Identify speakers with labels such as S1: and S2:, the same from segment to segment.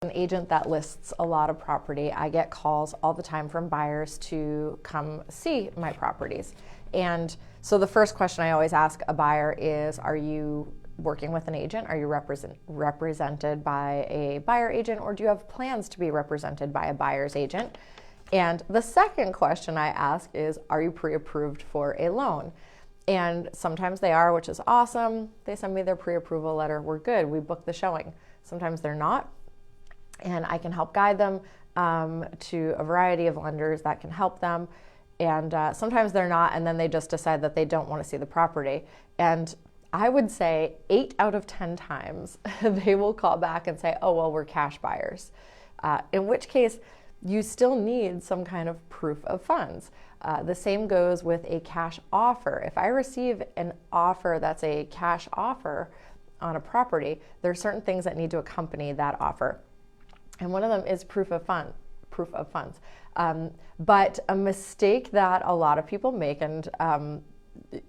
S1: An agent that lists a lot of property. I get calls all the time from buyers to come see my properties. And so the first question I always ask a buyer is, are you working with an agent? Are you represented by a buyer agent, or do you have plans to be represented by a buyer's agent? And the second question I ask is, are you pre-approved for a loan? And sometimes they are, which is awesome. They send me their pre-approval letter. We're good. We book the showing. Sometimes they're not. And I can help guide them to a variety of lenders that can help them. And sometimes they're not, and then they just decide that they don't want to see the property. And I would say 8 out of 10 times they will call back and say, oh, well, we're cash buyers. In which case, you still need some kind of proof of funds. The same goes with a cash offer. If I receive an offer that's a cash offer on a property, there are certain things that need to accompany that offer. And one of them is proof of funds. But a mistake that a lot of people make, and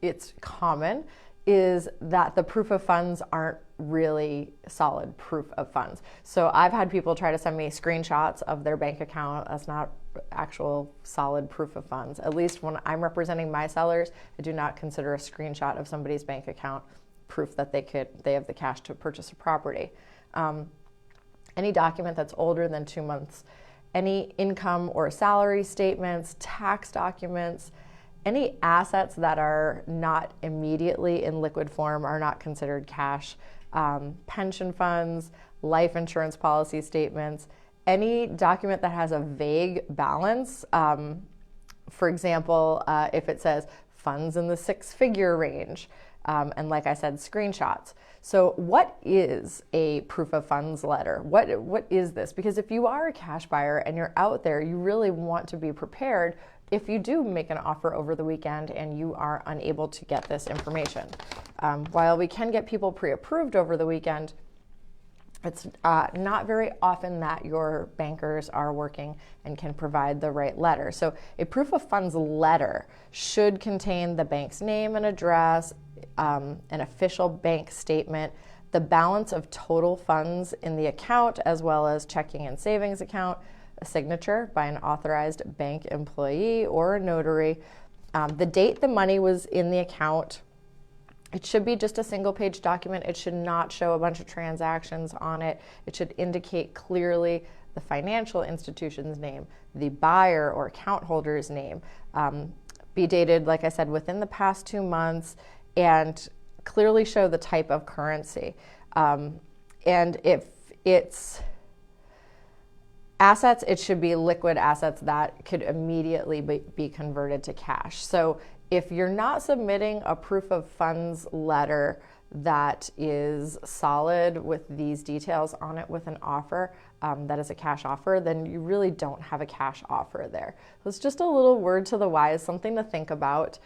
S1: it's common, is that the proof of funds aren't really solid proof of funds. So I've had people try to send me screenshots of their bank account. That's not actual solid proof of funds. At least when I'm representing my sellers, I do not consider a screenshot of somebody's bank account proof that they have the cash to purchase a property. Any document that's older than 2 months, any income or salary statements, tax documents, any assets that are not immediately in liquid form are not considered cash. Pension funds, life insurance policy statements, any document that has a vague balance. For example, if it says funds in the 6-figure range, and like I said, screenshots. So what is a proof of funds letter? What is this? Because if you are a cash buyer and you're out there, you really want to be prepared if you do make an offer over the weekend and you are unable to get this information. While we can get people pre-approved over the weekend, it's not very often that your bankers are working and can provide the right letter. So a proof of funds letter should contain the bank's name and address, an official bank statement, the balance of total funds in the account, as well as checking and savings account, a signature by an authorized bank employee or a notary, the date the money was in the account. It should be just a single-page document. It should not show a bunch of transactions on it. It should indicate clearly the financial institution's name, the buyer or account holder's name, be dated, like I said, within the past 2 months, and clearly show the type of currency. And if it's assets, it should be liquid assets that could immediately be converted to cash. So if you're not submitting a proof of funds letter that is solid with these details on it with an offer that is a cash offer, then you really don't have a cash offer there. So it's just a little word to the wise, something to think about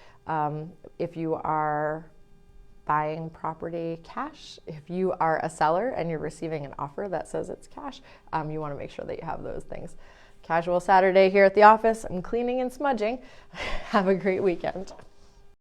S1: if you are buying property cash. If you are a seller and you're receiving an offer that says it's cash, you want to make sure that you have those things. Casual Saturday here at the office. I'm cleaning and smudging. Have a great weekend.